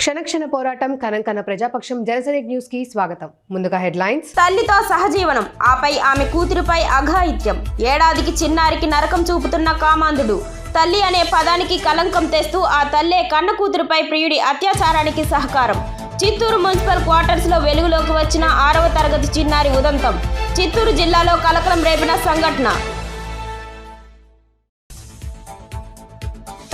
క్షణక్షణ పోరాటం కనంకన ప్రజాపక్షం జనసైనిక్ న్యూస్ కి స్వాగతం. ముందుగా హెడ్లైన్స్. తల్లితో సహజీవనం, ఆపై ఆమె కూతురుపై అఘాయిత్యం. ఏడాదికి చిన్నారికి నరకం చూపుతున్న కామాంధుడు. తల్లి అనే పదానికి కలంకం తెస్తూ ఆ తల్లే కన్న కూతురుపై ప్రియుడి అత్యాచారానికి సహకారం. చిత్తూరు మున్సిపల్ క్వార్టర్స్ లో వెలుగులోకి వచ్చిన 6వ తరగతి చిన్నారి ఉదంతం. చిత్తూరు జిల్లాలో కలకలం రేపిన సంఘటన.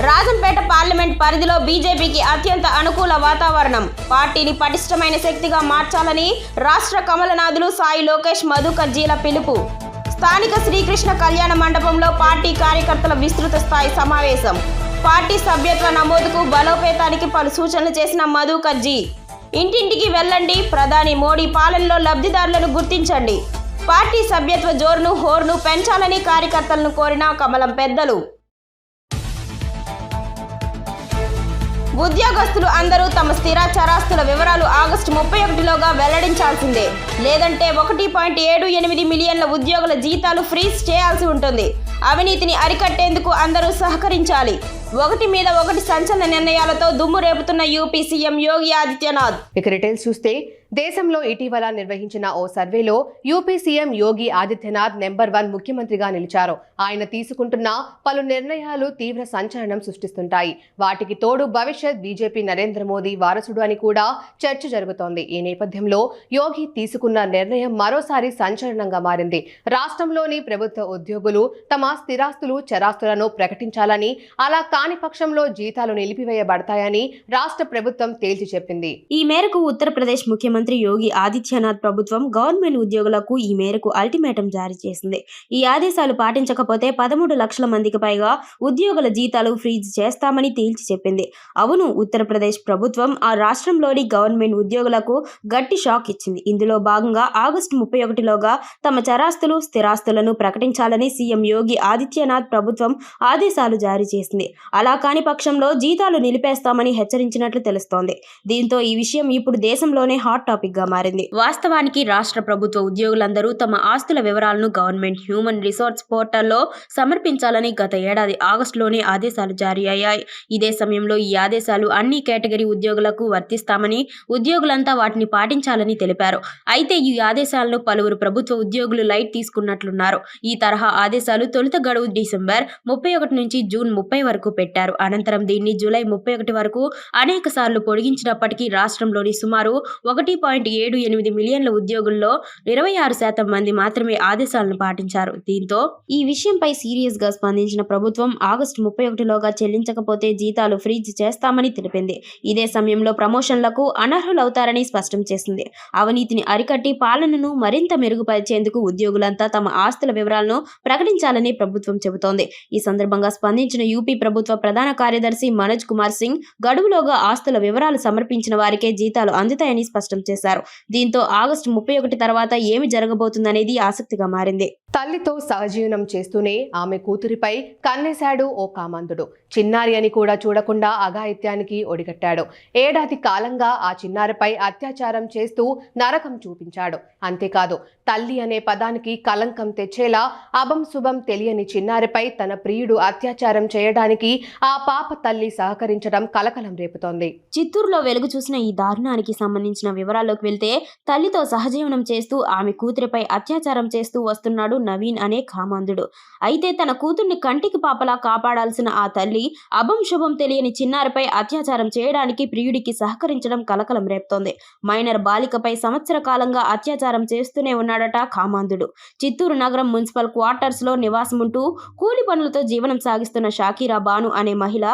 రాజంపేట పార్లమెంట్ పరిధిలో బీజేపీకి అత్యంత అనుకూల వాతావరణం. పార్టీని పటిష్టమైన శక్తిగా మార్చాలని రాష్ట్ర కమలనాథులు సాయి లోకేష్ మధుకర్జీల పిలుపు. స్థానిక శ్రీకృష్ణ కళ్యాణ మండపంలో పార్టీ కార్యకర్తల విస్తృత స్థాయి సమావేశం. పార్టీ సభ్యత్వ నమోదుకు బలోపేతానికి పలు సూచనలు చేసిన మధుకర్జీ. ఇంటింటికి వెళ్ళండి, ప్రధాని మోడీ పాలనలో లబ్ధిదారులను గుర్తించండి. పార్టీ సభ్యత్వ జోరును హోరును పెంచాలని కార్యకర్తలను కోరిన కమలం పెద్దలు. ఉద్యోగస్తులు అందరూ తమ స్థిర చరాస్తుల వివరాలు ఆగస్టు 31లోగా వెల్లడించాల్సిందే. లేదంటే 1.78 మిలియన్ల ఉద్యోగుల జీతాలు ఫ్రీజ్ చేయాల్సి ఉంటుంది. అవినీతిని అరికట్టేందుకు అందరూ సహకరించాలి. ఒకటి మీద ఒకటి సంచలన నిర్ణయాలతో దుమ్ము రేపుతున్న యూపీ సీఎం యోగి ఆదిత్యనాథ్. ఇక డీటెయిల్స్ చూస్తే, దేశంలో ఇటీవల నిర్వహించిన ఓ సర్వేలో UP CM Yogi Adityanath number 1 ముఖ్యమంత్రిగా నిలిచారు. ఆయన తీసుకుంటున్న పలు నిర్ణయాలు తీవ్ర సంచలనం సృష్టిస్తుంటాయి. వాటికి తోడు భవిష్యత్ బీజేపీ నరేంద్ర మోదీ వారసుడు అని కూడా చర్చ జరుగుతోంది. ఈ నేపథ్యంలో యోగి తీసుకున్న నిర్ణయం మరోసారి సంచలనంగా మారింది. రాష్ట్రంలోని ప్రభుత్వ ఉద్యోగులు తమ స్థిరాస్తులు చరాస్తులను ప్రకటించాలని, అలా కాని పక్షంలో జీతాలు నిలిపివేయబడతాయని రాష్ట్ర ప్రభుత్వం తేల్చి చెప్పింది. ఈ మేరకు ఉత్తరప్రదేశ్ ముఖ్యమంత్రి యోగి ఆదిత్యనాథ్ ప్రభుత్వం గవర్నమెంట్ ఉద్యోగులకు ఈ మేరకు అల్టిమేటం జారీ చేసింది. ఈ ఆదేశాలు పాటించకపోతే 13 లక్షల మందికి పైగా ఉద్యోగుల జీతాలు ఫ్రీజ్ చేస్తామని తేల్చి చెప్పింది. అవును, ఉత్తరప్రదేశ్ ప్రభుత్వం ఆ రాష్ట్రంలోని గవర్నమెంట్ ఉద్యోగులకు గట్టి షాక్ ఇచ్చింది. ఇందులో భాగంగా ఆగస్టు 31లోగా తమ చరాస్తులు స్థిరాస్తులను ప్రకటించాలని సీఎం యోగి ఆదిత్యనాథ్ ప్రభుత్వం ఆదేశాలు జారీ చేసింది. అలా కాని పక్షంలో జీతాలు నిలిపేస్తామని హెచ్చరించినట్లు తెలుస్తోంది. దీంతో ఈ విషయం ఇప్పుడు దేశంలోనే హాట్ టాపిక్ గా మారింది. వాస్తవానికి రాష్ట్ర ప్రభుత్వ ఉద్యోగులందరూ తమ ఆస్తుల వివరాలను గవర్నమెంట్ హ్యూమన్ రిసోర్స్ పోర్టల్లో సమర్పించాలని గత ఏడాది ఆగస్టులోనే ఆదేశాలు జారీ అయ్యాయి. ఇదే సమయంలో ఈ ఆదేశాలు అన్ని కేటగిరీ ఉద్యోగులకు వర్తిస్తామని, ఉద్యోగులంతా వాటిని పాటించాలని తెలిపారు. అయితే ఈ ఆదేశాలను పలువురు ప్రభుత్వ ఉద్యోగులు లైట్ తీసుకున్నట్లున్నారు. ఈ తరహా ఆదేశాలు తొలుత గడువు డిసెంబర్ 31 నుంచి జూన్ 30 వరకు పెట్టారు. అనంతరం దీన్ని జూలై 31 వరకు అనేక సార్లు పొడిగించినప్పటికీ రాష్ట్రంలోని సుమారు 1.78 మిలియన్ల ఉద్యోగుల్లో 26% మంది మాత్రమే ఆదేశాలను పాటించారు. దీంతో ఈ విషయంపై సీరియస్ గా స్పందించిన ప్రభుత్వం ఆగస్టు 31లోగా చెల్లించకపోతే జీతాలు ఫ్రీజ్ చేస్తామని తెలిపింది. ఇదే సమయంలో ప్రమోషన్లకు అనర్హులవుతారని స్పష్టం చేసింది. అవినీతిని అరికట్టి పాలనను మరింత మెరుగుపరిచేందుకు ఉద్యోగులంతా తమ ఆస్తుల వివరాలను ప్రకటించాలని ప్రభుత్వం చెబుతోంది. ఈ సందర్భంగా స్పందించిన యూపీ ప్రభుత్వ ప్రధాన కార్యదర్శి మనోజ్ కుమార్ సింగ్ గడువులోగా ఆస్తుల వివరాలు సమర్పించిన వారికే జీతాలు అందుతాయని స్పష్టం చేశారు. దీంతో ఆగస్టు 31 తర్వాత ఏమి జరగబోతుందనేది ఆసక్తిగా మారింది. తల్లితో సహజీవనం చేస్తూనే ఆమె కూతురిపై కన్నేశాడు ఓ కామాంధుడు. చిన్నారి అని కూడా చూడకుండా అఘాయిత్యానికి ఒడిగట్టాడు. ఏడాది కాలంగా ఆ చిన్నారిపై అత్యాచారం చేస్తూ నరకం చూపించాడు. అంతేకాదు, తల్లి అనే పదానికి కలంకం తెచ్చేలా అభం శుభం తెలియని చిన్నారిపై తన ప్రియుడు అత్యాచారం చేయడానికి ఆ పాప తల్లి సహకరించడం కలకలం రేపుతోంది. చిత్తూరులో వెలుగు చూసిన ఈ దారుణానికి సంబంధించిన వివరాల్లోకి వెళ్తే, తల్లితో సహజీవనం చేస్తూ ఆమె కూతురిపై అత్యాచారం చేస్తూ వస్తున్నాడు నవీన్ అనే కామాంధుడు. అయితే తన కూతుర్ని కంటికి పాపలా కాపాడాల్సిన ఆ తల్లి అభం శుభం తెలియని చిన్నారిపై అత్యాచారం చేయడానికి ప్రియుడికి సహకరించడం కలకలం రేపుతోంది. మైనర్ బాలికపై సంవత్సర కాలంగా అత్యాచారం చేస్తూనే ఉన్నాడట కామాంధుడు. చిత్తూరు నగరం మున్సిపల్ క్వార్టర్స్ లో నివాసముంటూ కూలి పనులతో జీవనం సాగిస్తున్న షకీరా బాను అనే మహిళ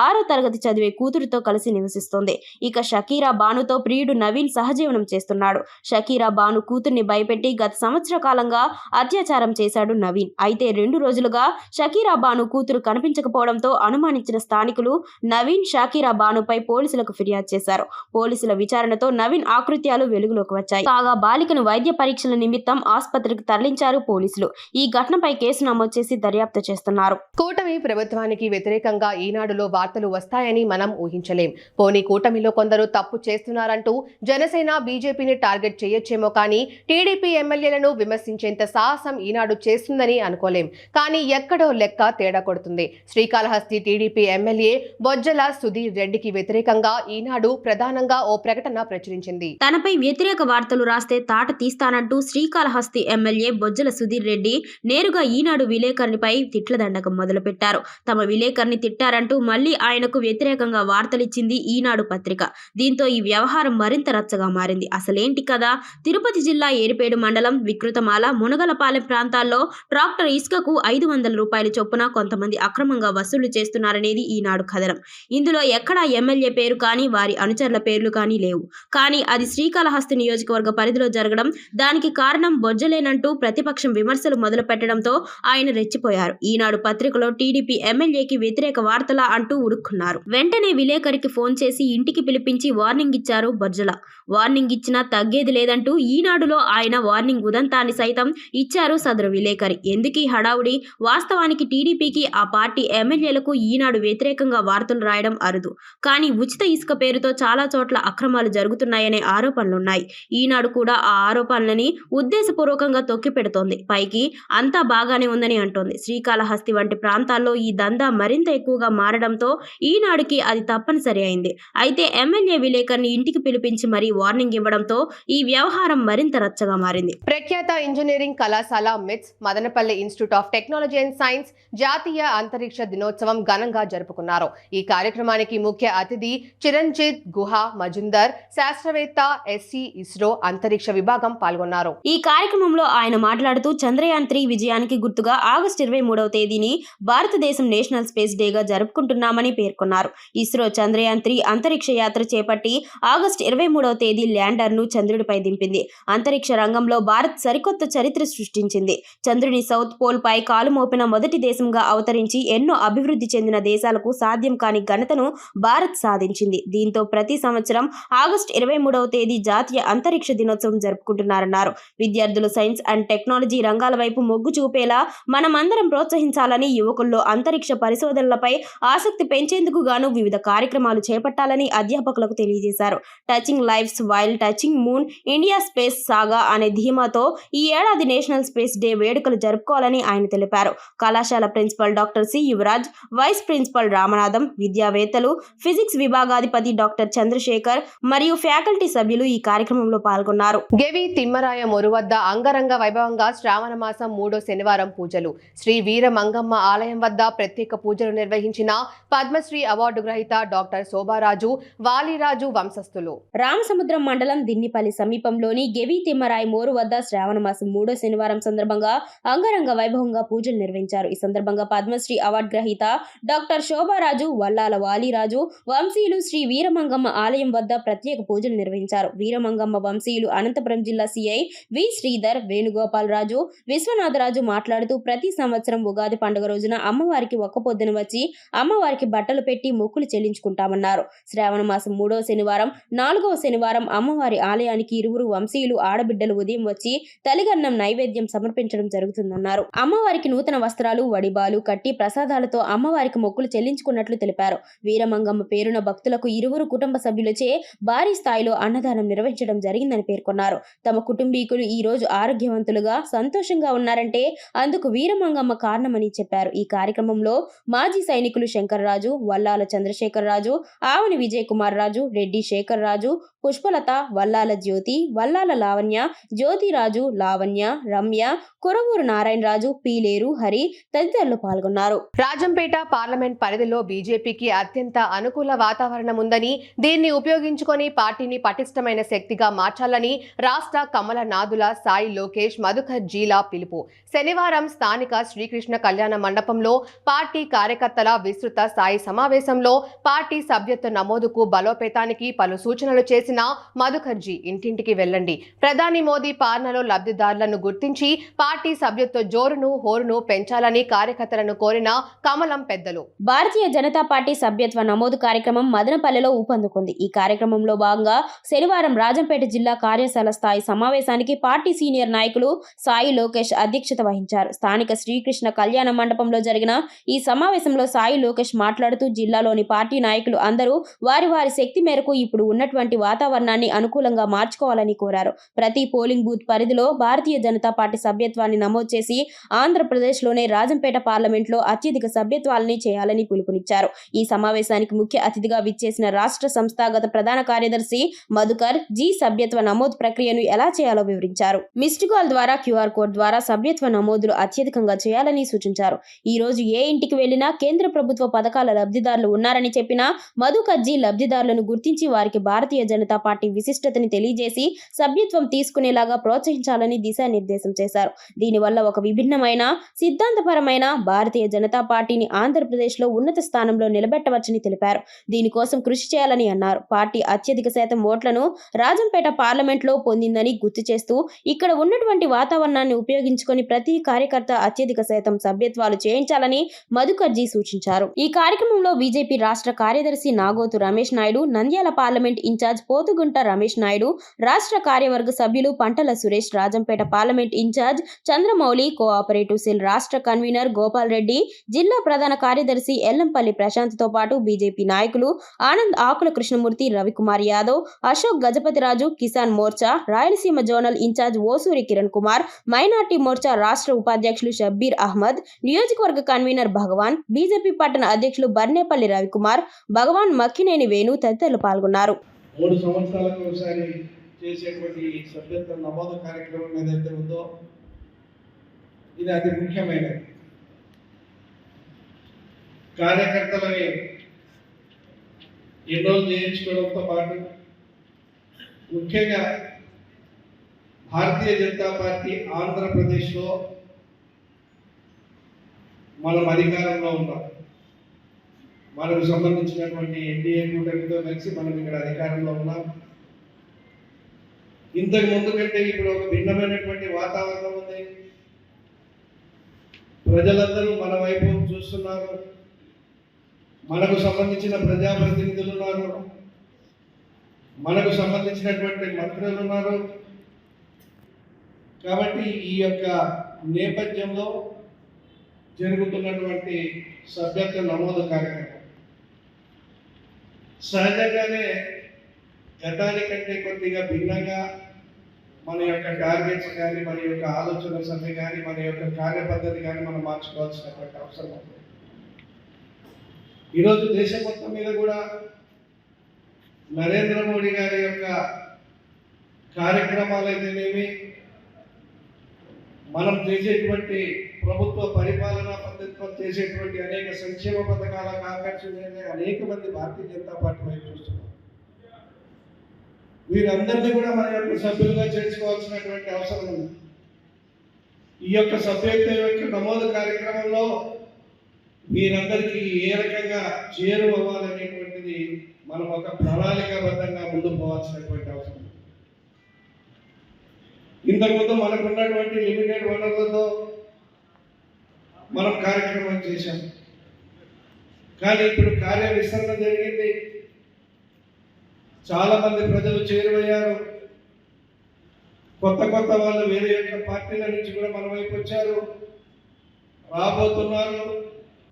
6వ తరగతి చదివే కూతురుతో కలిసి నివసిస్తోంది. ఇక షకీరా బానుతో ప్రియుడు నవీన్ సహజీవనం చేస్తున్నాడు. షకీరా బాను కూతుర్ని భయపెట్టి గత సంవత్సర కాలంగా అత్యాచారం చేశాడు నవీన్. అయితే 2 రోజులుగా షకీరా బాను కూతురు కనిపించకపోవడంతో అనుమానించిన స్థానికులు నవీన్, షకీరా బానుపై పోలీసులకు ఫిర్యాదు చేశారు. పోలీసుల విచారణతో నవీన్ ఆకృత్యాలు వెలుగులోకి వచ్చాయి. కాగా బాలికను వైద్య పరీక్షల నిమిత్తం ఆసుపత్రికి తరలించారు పోలీసులు. ఈ ఘటనపై కేసు నమోదు చేసి దర్యాప్తు చేస్తున్నారు. కూటమి ప్రభుత్వానికి వ్యతిరేకంగా ఈనాడులో వార్తలు వస్తాయని మనం ఊహించలేం. పోనీ కూటమిలో కొందరు తప్పు చేస్తున్నారంటూ జనసేన బీజేపీని టార్గెట్ చేయొచ్చేమో కానీ టీడీపీ ఎమ్మెల్యేలను విమర్శించేంత సాహసం ఈనాడు చేస్తుందని అనుకోలేం. కానీ ఎక్కడో లెక్క తేడా కొడుతుంది. శ్రీకాళహస్తి టీడీపీ ఎమ్మెల్యే బొజ్జల సుధీర్ రెడ్డికి వ్యతిరేకంగా ఈనాడు ప్రధానంగా ఓ ప్రకటన ప్రచురించింది. తనపై వ్యతిరేక వార్తలు రాస్తే తాట తీస్తానంటూ శ్రీకాళహస్తి ఎమ్మెల్యే బొజ్జల సుధీర్ రెడ్డి నేరుగా ఈనాడు విలేకరినిపై తిట్ల దండకం మొదలుపెట్టారు. తమ విలేకరిని తిట్టారంటూ మళ్లీ ఆయనకు వ్యతిరేకంగా వార్తలిచ్చింది ఈనాడు పత్రిక. దీంతో ఈ వ్యవహారం మరింత రచ్చగా మారింది. అసలేంటి కదా? తిరుపతి జిల్లా ఏరిపేడు మండలం వికృతమాల మునగలపాలెం ప్రాంతాల్లో ట్రాక్టర్ ఇసుకకు 500 రూపాయల చొప్పున కొంతమంది అక్రమంగా వసూలు చేస్తున్నారనేది ఈనాడు కథనం. ఇందులో ఎక్కడా ఎమ్మెల్యే పేరు కానీ వారి అనుచరుల పేర్లు కానీ లేవు. కానీ అది శ్రీకాళహస్తి నియోజకవర్గ పరిధిలో జరగడం, దానికి కారణం బొజ్జలేనంటూ ప్రతిపక్షం విమర్శలు మొదలు పెట్టడంతో ఆయన రెచ్చిపోయారు. ఈనాడు పత్రికలో టీడీపీ ఎమ్మెల్యేకి వ్యతిరేక వార్తలా అంటూ ఉడుక్కున్నారు. వెంటనే విలేకరికి ఫోన్ చేసి ఇంటికి పిలిపించి వార్నింగ్ ఇచ్చారు బొజ్జల. వార్నింగ్ ఇచ్చినా తగ్గేది లేదంటూ ఈనాడులో ఆయన వార్నింగ్ ఉదంతాన్ని సైతం ఇచ్చారు సదరు విలేకరి. ఎందుకీ హడావుడి? వాస్తవానికి టీడీపీకి, ఆ పార్టీ ఎమ్మెల్యేలకు ఈనాడు వ్యతిరేకంగా వార్తలు రాయడం అరుదు. కానీ ఉచిత ఇసుక పేరుతో చాలా చోట్ల అక్రమాలు జరుగుతున్నాయనే ఆరోపణలున్నాయి. ఈనాడు కూడా ఆ ఆరోపణలని ఉద్దేశపూర్వకంగా తొక్కిపెడుతోంది. పైకి అంతా బాగానే ఉందని అంటోంది. శ్రీకాళహస్తి వంటి ప్రాంతాల్లో ఈ దందా మరింత ఎక్కువగా మారడంతో ఈనాడుకి అది తప్పనిసరి అయింది. అయితే ఎమ్మెల్యే విలేకరిని ఇంటికి పిలిపించి మరీ వార్నింగ్ ఇవ్వడంతో ఈ వ్యవహారం మరింత రచ్చగా మారింది. ప్రఖ్యాత ఇంజనీరింగ్ కళాశాల మిట్స్ Madanapalle institute of technology and science జాతీయ అంతరిక్ష దినోత్సవం ఘనంగా జరుపుకున్నారు. ఈ కార్యక్రమానికి ముఖ్య అతిథి చిరంజిత్ గుహ మజుందర్, శాస్త్రవేత్త, ఎస్సీ ఇస్రో అంతరిక్ష విభాగం పాల్గొన్నారు. ఈ కార్యక్రమంలో ఆయన మాట్లాడుతూ చంద్రయాన్ 3 విజయానికి గుర్తుగా ఆగస్టు 23వ తేదీని భారతదేశం నేషనల్ స్పేస్ డేగా జరుపుకుంటున్నామని పేర్కొన్నారు. ఇస్రో చంద్రయాన్ 3 అంతరిక్ష యాత్ర చేపట్టి ఆగస్టు 23వ తేదీ ల్యాండర్ను చంద్రుడిపై దింపింది. అంతరిక్ష రంగంలో భారత్ సరికొత్త చరిత్ర సృష్టించింది. చంద్రుని సౌత్ పోల్ పై కాలు మోపిన మొదటి దేశంగా అవతరించి ఎన్నో అభివృద్ధి చెందిన దేశాలకు సాధ్యం కాని ఘనతను భారత్ సాధించింది. దీంతో ప్రతి సంవత్సరం ఆగస్టు 23వ తేదీ జాతీయ అంతరిక్ష దినోత్సవం జరుపుకుంటున్నారన్నారు. విద్యార్థులు సైన్స్ అండ్ టెక్నాలజీ రంగాల వైపు మొగ్గు చూపేలా మనమందరం ప్రోత్సహించాలని, యువకుల్లో అంతరిక్ష పరిశోధనలపై ఆసక్తి పెంచేందుకు గాను వివిధ కార్యక్రమాలు చేపట్టాలని అధ్యాపకులకు తెలియజేశారు. Touching lives while touching moon India space saga అనే ధీమాతో ఈ ఏడాది నేషనల్ స్పేస్ డే వేడుకలు జరుపుకోవాలని ఆయన తెలిపారు. కళాశాల principal doctor C Yuvraj, vice principal Ramanatham, విద్యావేత్తలు, ఫిజిక్స్ విభాగాధిపతి డాక్టర్ చంద్రశేఖర్ మరియు ఫ్యాకల్టీ సభ్యులు ఈ కార్యక్రమంలో పాల్గొన్నారు. గెవి తిమ్మరాయ మొరు వద్ద అంగరంగ వైభవంగా శ్రావణ మాసం 3వ శనివారం పూజలు. శ్రీ వీర మంగమ్మ ఆలయం వద్ద ప్రత్యేక పూజలు నిర్వహించిన పద్మశ్రీ అవార్డు గ్రహీత డాక్టర్ శోభారాజు, వాలిరాజు వంశస్థులు. రామసముద్రం మండలం దిన్నిపల్లి సమీపంలోని గెవి తిమ్మరాయ మోరు వద్ద శ్రావణ మాసం 3వ శనివారం సందర్భంగా అంగరంగ వైభవంగా పూజలు నిర్వహించారు. ఈ సందర్భంగా పద్మశ్రీ అవార్డు గ్రహీత డాక్టర్ శోభారాజు, వల్లాల వాలిరాజు వంశీయులు శ్రీ వీరమంగమ్మ ఆలయం వద్ద ప్రత్యేక పూజలు నిర్వహించారు. వీరమంగమ్మ వంశీయులు అనంతపురం జిల్లా సిఐ వి శ్రీధర్, వేణుగోపాల్ రాజు, విశ్వనాథరాజు మాట్లాడుతూ ప్రతి సంవత్సరం ఉగాది పండుగ రోజున అమ్మవారికి ఒక్క పొద్దున వచ్చి అమ్మవారికి బట్టలు పెట్టి మొక్కులు చెల్లించుకుంటామన్నారు. శ్రావణ మాసం 3వ శనివారం, 4వ శనివారం అమ్మవారి ఆలయానికి ఇరువురు వంశీయులు ఆడబిడ్డలు ఉదయం వచ్చి తలిగన్నం నైవేద్యం సమర్పించడం జరుగుతుందన్నారు. అమ్మవారికి నూతన వస్త్రాలు, వడిబాలు కట్టి ప్రసాదాలతో అమ్మవారికి మొక్కులు చెల్లించుకున్నట్లు తెలిపారు. వీరమంగమ్మ పేరున భక్తులకు ఇరువురు కుటుంబ సభ్యులచే భారీ స్థాయిలో అన్నదానం నిర్వహించడం జరిగిందని పేర్కొన్నారు. తమ కుటుంబీకులు ఈ రోజు ఆరోగ్యవంతులుగా, సంతోషంగా ఉన్నారంటే అందుకు వీరమంగమ్మ కారణమని చెప్పారు. ఈ కార్యక్రమంలో మాజీ సైనికులు శంకర్రాజు, వల్లాల చంద్రశేఖర్ రాజు, ఆవని విజయ్ కుమార్ రాజు, రెడ్డి శేఖర్ రాజు, పుష్పలత, వల్లాల జ్యోతి, వల్లాల లావణ్య, జ్యోతిరాజు, లావణ్య, రమ్య, కొరవూరు నారాయణరాజు, పీలేరు హరి తదితరులు పాల్గొన్నారు. రాజంపేట పార్లమెంట్ పరిధిలో బీజేపీకి అత్యంత అనుకూల వాతావరణం ఉందని, దీన్ని ఉపయోగించుకొని పార్టీని పటిష్టమైన శక్తిగా మార్చాలని రాష్ట్ర కమల నాదుల సాయి లోకేష్ మధుకర్ జీలా పిలుపు. శనివారం స్థానిక శ్రీకృష్ణ కళ్యాణ మండపంలో పార్టీ కార్యకర్తల విస్తృత స్థాయి సమావేశంలో పార్టీ సభ్యత్వ నమోదుకు బలోపేతానికి పలు సూచనలు చేసిన మధుకర్జీ ఇంటింటికి వెళ్లండి, ప్రధాని మోదీ పాలనలో లబ్ధిదారులను గుర్తించి పార్టీ సభ్యత్వ జోరును హోరును పెంచాలని కార్యకర్తలను కోరిన కమలం పెద్దలు. భారతీయ జనతా పార్టీ సభ్యత్వ నమోదు కార్యక్రమం మదనపల్లెలో ఊపందుకుంది. ఈ కార్యక్రమంలో భాగంగా శనివారం రాజంపేట జిల్లా కార్యశాల స్థాయి సమావేశానికి పార్టీ సీనియర్ నాయకులు సాయి లోకేష్ అధ్యక్షత వహించారు. స్థానిక శ్రీకృష్ణ కళ్యాణ మండపంలో జరిగిన ఈ సమావేశంలో సాయి లోకేష్ మాట్లాడుతూ జిల్లాలోని పార్టీ నాయకులు అందరూ వారి వారి శక్తి మేరకు ఇప్పుడు ఉన్నటువంటి వాతావరణాన్ని అనుకూలంగా మార్చుకోవాలని కోరారు. ప్రతి పోలింగ్ బూత్ పరిధిలో భారతీయ జనతా పార్టీ సభ్యత్వాన్ని నమోదు చేసి ఆంధ్రప్రదేశ్లోనే రాజంపేట పార్లమెంట్లో అత్యధిక సభ్యత్వాలని అమలుని చేయాలని పిలుపునిచ్చారు. ఈ సమావేశానికి ముఖ్య అతిథిగా విచ్చేసిన రాష్ట్ర సంస్థాగత ప్రధాన కార్యదర్శి మధుకర్ జీ సభ్యత్వ నమోదు ప్రక్రియను ఎలా చేయాలో వివరించారు. మిస్డ్ కాల్ ద్వారా క్యూఆర్ కోడ్ ద్వారా సభ్యత్వ నమోదులు అత్యధికంగా చేయాలని సూచించారు. ఈ రోజు ఏ ఇంటికి వెళ్లినా కేంద్ర ప్రభుత్వ పథకాల లబ్ధిదారులు ఉన్నారని చెప్పిన మధుకర్ జీ లబ్ధిదారులను గుర్తించి వారికి భారతీయ జనతా పార్టీ విశిష్టతని తెలియజేసి సభ్యత్వం తీసుకునేలాగా ప్రోత్సహించాలని దిశానిర్దేశం చేశారు. దీనివల్ల ఒక విభిన్నమైన సిద్ధాంతపరమైన భారతీయ జనతా పార్టీని ఆంధ్రప్రదేశ్లో ఉన్నత స్థానంలో నిలబెట్టవచ్చని తెలిపారు. దీనికోసం కృషి చేయాలని అన్నారు. పార్టీ అత్యధిక శాతం ఓట్లను రాజంపేట పార్లమెంట్లో పొందిందని గుర్తు చేస్తూ ఇక్కడ ఉన్నటువంటి వాతావరణాన్ని ఉపయోగించుకొని ప్రతి కార్యకర్త అత్యధిక శాతం సభ్యత్వాలు చేయించాలని మధుకర్జీ సూచించారు. ఈ కార్యక్రమంలో బీజేపీ రాష్ట్ర కార్యదర్శి నాగోతు రమేష్ నాయుడు, నంద్యాల పార్లమెంట్ ఇన్ఛార్జ్ పోతుగుంట రమేష్ నాయుడు, రాష్ట్ర కార్యవర్గ సభ్యులు Pantala Suresh, Rajampet parliament incharge Chandramouli, cooperative cell రాష్ట్ర కన్వీనర్ గోపాల్ రెడ్డి, జిల్లా ప్రధాన కార్యదర్శి ఎల్లంపల్లి ప్రశాంత్తో పాటు బీజేపీ నాయకులు Anand Akula Krishnamurthy, Ravikumar Yadav, Ashok Gajapathiraju, Kisan Morcha Rayalaseema zonal incharge Osuri Kiran Kumar, minority Morcha రాష్ట్ర ఉపాధ్యక్షులు షబ్బీర్ అహ్మద్, నియోజకవర్గ కన్వీనర్ భగవాన్, బీజేపీ పట్టణ అధ్యక్షులు బర్నేపల్లి రవికుమార్, భగవాన్ మక్కినేని వేణు తదితరులు పాల్గొన్నారు. 3 సంవత్సరాలకు ఒకసారి చేసేటువంటి సభ్యత్వ నమోదు కార్యక్రమం ఏదైతే ఉందో ఇది అతి ముఖ్యమైనది. కార్యకర్తలని ఎన్రోల్ చేయించుకోవడంతో పాటు ముఖ్యంగా భారతీయ జనతా పార్టీ ఆంధ్రప్రదేశ్లో మనం అధికారంలో ఉన్నాం. మనకు సంబంధించినటువంటి ఎన్డీఏ కూటమితో కలిసి మనం ఇక్కడ అధికారంలో ఉన్నాం. ఇంతకు ముందు కంటే ఇప్పుడు ఒక భిన్నమైనటువంటి వాతావరణం ఉంది. ప్రజలందరూ మన వైపు చూస్తున్నారు. మనకు సంబంధించిన ప్రజాప్రతినిధులు ఉన్నారు, మనకు సంబంధించినటువంటి మంత్రులు ఉన్నారు. కాబట్టి ఈ యొక్క నేపథ్యంలో జరుగుతున్నటువంటి సభ్యత్వ నమోదు కార్యక్రమం సహజంగానే గతానికంటే కొద్దిగా భిన్నంగా మన యొక్క టార్గెట్స్ కానీ, మన యొక్క ఆలోచన సభ్య కానీ, మన యొక్క కార్యపద్ధతి కానీ మనం మార్చుకోవాల్సినటువంటి అవసరం ఉంది. ఈరోజు దేశం మొత్తం మీద కూడా నరేంద్ర మోడీ గారి యొక్క కార్యక్రమాలు అయితేనేమి, మనం చేసేటువంటి ప్రభుత్వ పరిపాలనా పద్ధతిలో చేసేటువంటి అనేక సంక్షేమ పథకాలకు ఆకర్షణీయంగా అనేక మంది భారతీయ జనతా పార్టీ వైపు చూస్తున్నారు. వీరందరినీ కూడా మన యొక్క సభ్యులుగా చేర్చుకోవాల్సినటువంటి అవసరం ఉంది. ఈ యొక్క సభ్యత్వ యొక్క నమోదు కార్యక్రమంలో వీరందరికీ ఏ రకంగా చేరువవ్వాలనేటువంటిది మనం ఒక ప్రణాళికాబద్ధంగా ముందుకు పోవాల్సినటువంటి అవసరం. ఇంతకుముందు మనకున్నటువంటి లిమిటెడ్ వనరులతో మనం కార్యక్రమం చేశాం. కానీ ఇప్పుడు కార్య విస్తరణ జరిగింది. చాలా మంది ప్రజలు చేరువయ్యారు. కొత్త కొత్త వాళ్ళు వేరే యొక్క పార్టీల నుంచి కూడా మన వైపు వచ్చారు, రాబోతున్నారు.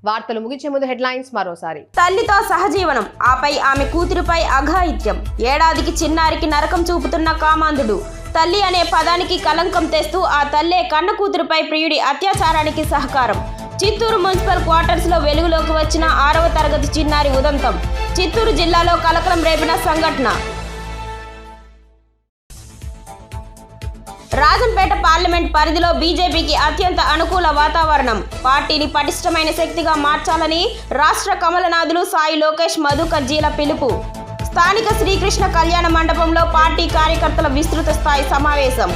వార్తలు ముగించే ముందు హెడ్లైన్స్ మరోసారి. తల్లితో సహజీవనం, ఆపై ఆమె కూతురుపై అఘాయిత్యం. ఏడాదికి చిన్నారికి నరకం చూపుతున్న కామాంధుడు. తల్లి అనే పదానికి కలంకం తెస్తూ ఆ తల్లే కన్న కూతురుపై ప్రియుడి అత్యాచారానికి సహకారం. చిత్తూరు మున్సిపల్ క్వార్టర్స్లో వెలుగులోకి వచ్చిన 6వ తరగతి చిన్నారి ఉదంతం. చిత్తూరు జిల్లాలో కలకలం రేపిన సంఘటన. రాజంపేట పార్లమెంట్ పరిధిలో బీజేపీకి అత్యంత అనుకూల వాతావరణం. పార్టీని పటిష్టమైన శక్తిగా మార్చాలని రాష్ట్ర కమలనాథులు సాయి లోకేష్, మధుకర్జీల పిలుపు. స్థానిక శ్రీకృష్ణ కళ్యాణ మండపంలో పార్టీ కార్యకర్తల విస్తృత స్థాయి సమావేశం.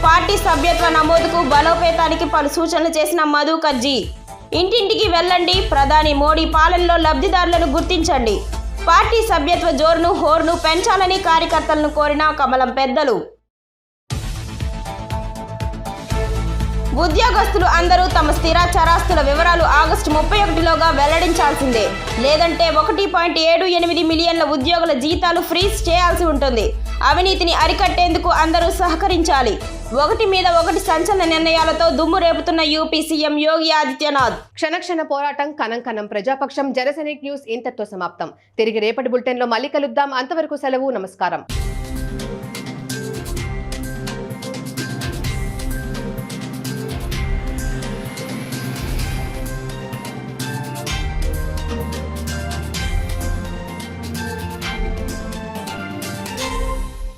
పార్టీ సభ్యత్వ నమోదుకు బలోపేతానికి పలు సూచనలు చేసిన మధుకర్జీ. ఇంటింటికి వెళ్ళండి, ప్రధాని మోడీ పాలనలో లబ్ధిదారులను గుర్తించండి. పార్టీ సభ్యత్వ జోరును హోరును పెంచాలని కార్యకర్తలను కోరిన కమలం పెద్దలు. ఉద్యోగస్తులు అందరూ తమ స్థిర చరాస్తుల వివరాలు ఆగస్టు 31లోగా వెల్లడించాల్సిందే. లేదంటే 1.78 మిలియన్ల ఉద్యోగుల జీతాలు ఫ్రీజ్ చేయాల్సి ఉంటుంది. అవినీతిని అరికట్టేందుకు అందరూ సహకరించాలి. ఒకటి మీద ఒకటి సంచలన నిర్ణయాలతో దుమ్ము రేపుతున్న యూపీ సీఎం యోగి ఆదిత్యనాథ్. క్షణక్షణ పోరాటం, కణం కణం ప్రజాపక్షం. జనసైనిక్ న్యూస్ ఇంతటితో సమాప్తం. తిరిగి రేపటి బులెటిన్లో మళ్ళీ కలుద్దాం. అంతవరకు సెలవు. నమస్కారం.